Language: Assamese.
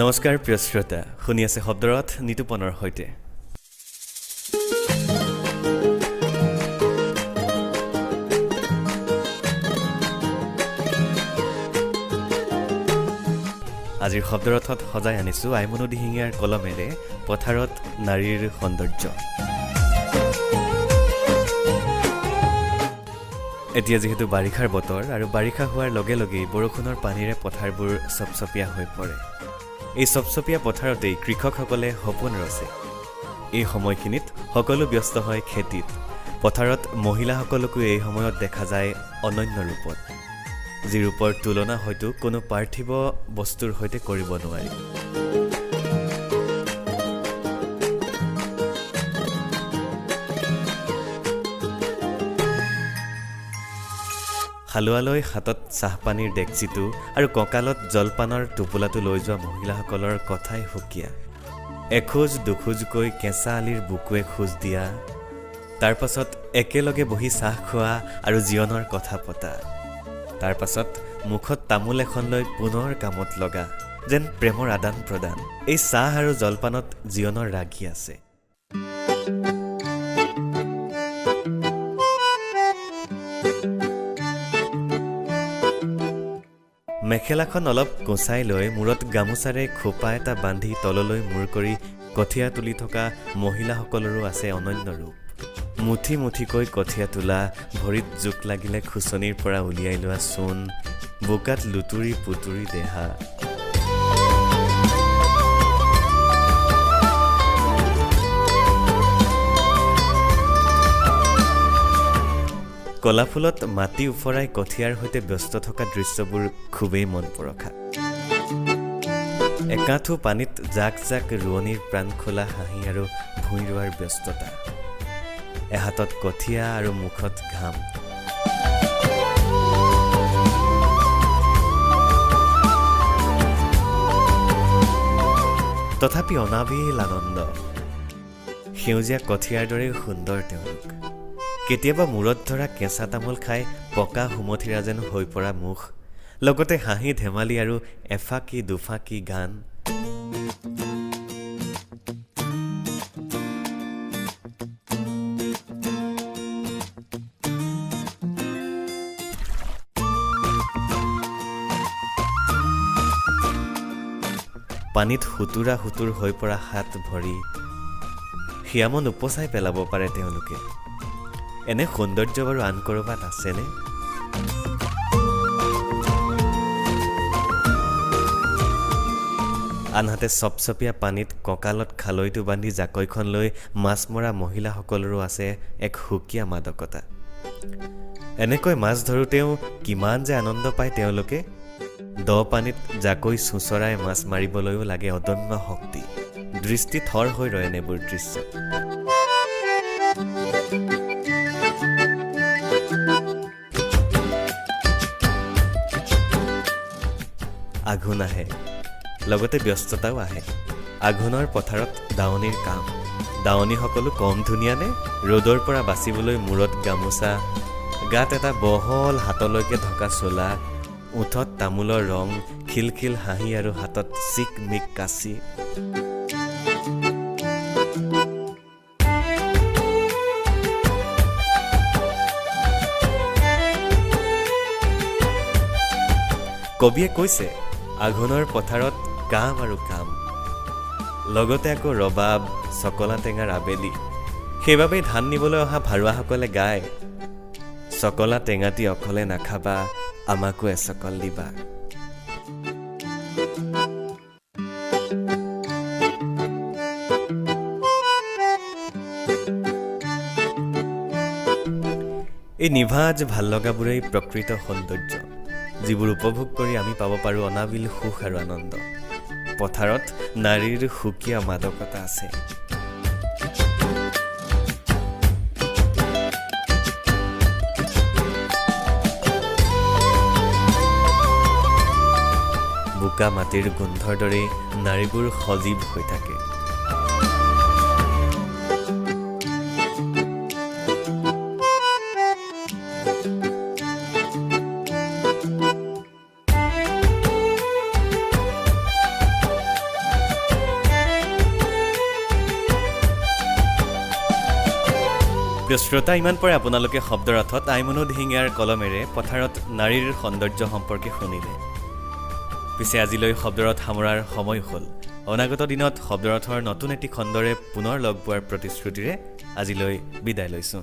নমস্কাৰ প্ৰিয় শ্ৰোতা, শুনি আছে শব্দৰথ নিতুপনৰ সৈতে। আজিৰ শব্দৰথত সজাই আনিছোঁ আইমনু দিহিঙীয়াৰ কলমেৰে পথাৰত নাৰীৰ সৌন্দৰ্য। এতিয়া যিহেতু বাৰিষাৰ বতৰ আৰু বাৰিষা হোৱাৰ লগে লগেই বৰষুণৰ পানীৰে পথাৰবোৰ চপচপীয়া হৈ পৰে। এই চপচপীয়া পথাৰতেই কৃষকসকলে সপোন ৰচে। এই সময়খিনিত সকলো ব্যস্ত হয় খেতিত। পথাৰত মহিলাসকলকো এই সময়ত দেখা যায় অনন্য ৰূপত, যি ৰূপৰ তুলনা হয়তো কোনো পাৰ্থিৱ বস্তুৰ সৈতে কৰিব নোৱাৰি। হালোৱালৈ হাতত চাহপানীৰ ডেকচিটো আৰু কঁকালত জলপানৰ টোপোলাটো লৈ যোৱা মহিলাসকলৰ কথাই সুকীয়া। এখোজ দুখোজকৈ কেঁচা আলিৰ বুকুৱে খোজ দিয়া, তাৰ পাছত একেলগে বহি চাহ খোৱা আৰু জীৱনৰ কথা পতা, তাৰ পাছত মুখত তামোল এখন লৈ পুনৰ কামত লগা, যেন প্ৰেমৰ আদান প্ৰদান। এই চাহ আৰু জলপানত জীৱনৰ ৰাগী আছে। মেখেলাখন অলপ কোঁচাই লৈ মূৰত গামোচাৰে খোপা এটা বান্ধি তললৈ মূৰ কৰি কঠীয়া তুলি থকা মহিলাসকলৰো আছে অনন্য ৰূপ। মুঠি মুঠিকৈ কঠীয়া তোলা, ভৰিত জোক লাগিলে খুচনিৰ পৰা উলিয়াই লোৱা চূণ, বোকাত লুতুৰি পুতুৰি দেহা। কলাফুলত মাটি উফৰাই কঠীয়াৰ সৈতে ব্যস্ত থকা দৃশ্যবোৰ খুবেই মন পৰখা। একাঠু পানীত জাক জাক ৰোৱনীৰ প্ৰাণ খোলা হাঁহি আৰু ভূঁই ৰোৱাৰ ব্যস্ততা, এহাতত কঠীয়া আৰু মুখত ঘাম। তথাপি অনাবিল আনন্দ। সেউজীয়া কঠীয়াৰ দৰে সুন্দৰ তেওঁলোক। কেতিয়াবা মূৰত ধৰা কেঁচা তামোল খাই পকা সুমথিৰা যেন হৈ পৰা মুখ, লগতে হাঁহি ধেমালি আৰু এফাকি দুফাকি গান। পানীত সুতুৰা সুতুৰ হৈ পৰা হাত ভৰি সিয়ামন উপচাই পেলাব পাৰে তেওঁলোকে। এনে সৌন্দৰ্য বাৰু আন ক'ৰবাত আছেনে? আনহাতে চপচপীয়া পানীত কঁকালত খালৈটো বান্ধি জাকৈখন লৈ মাছ মৰা মহিলাসকলৰো আছে এক সুকীয়া মাদকতা। এনেকৈ মাছ ধৰোঁতেও কিমান যে আনন্দ পায় তেওঁলোকে। দ পানীত জাকৈ চোঁচৰাই মাছ মাৰিবলৈও লাগে অদম্য শক্তি। দৃষ্টি থৰ হৈ ৰয় এনেবোৰ দৃশ্য। আঘোণ আহে, লগতে ব্যস্ততাও আহে। আঘোণৰ পথাৰত দাৱনীৰ কাম। দাৱনীসকলো কম ধুনীয়ানে? ৰ'দৰ পৰা বাচিবলৈ মূৰত গামোচা, গাত এটা বহল হাতলৈকে ঢকা চোলা, ওঠত তামোলৰ ৰং, খিলখিল হাঁহি আৰু হাতত চিক মিক কাচি। কবিয়ে কৈছে, আঘোণৰ পথাৰত কাম আৰু কাম, লগতে আকৌ ৰবাব, চকলা টেঙাৰ আবেলি। সেইবাবেই ধান নিবলৈ অহা ভাৰুৱাসকলে গায়, চকলা টেঙাটি অকলে নাখাবা, আমাকো এচকল দিবা। এই নিভাজ ভাল লগাবোৰেই প্ৰকৃত সৌন্দৰ্য, যিবোৰ উপভোগ কৰি আমি পাব পাৰোঁ অনাবিল সুখ আৰু আনন্দ। পথাৰত নাৰীৰ সুকীয়া মাদকতা আছে। বোকা মাটিৰ গোন্ধৰ দৰেই নাৰীবোৰ সজীৱ হৈ থাকে। প্ৰিয় শ্ৰোতা, ইমান পৰে আপোনালোকে শব্দৰথত আইমনুদ হিঙিয়াৰ কলমেৰে পথাৰত নাৰীৰ সৌন্দৰ্য সম্পৰ্কে শুনিলে। পিছে আজিলৈ শব্দৰথ সামৰাৰ সময় হ'ল। অনাগত দিনত শব্দৰথৰ নতুন এটি খণ্ডৰে পুনৰ লগ পোৱাৰ প্ৰতিশ্ৰুতিৰে আজিলৈ বিদায় লৈছোঁ।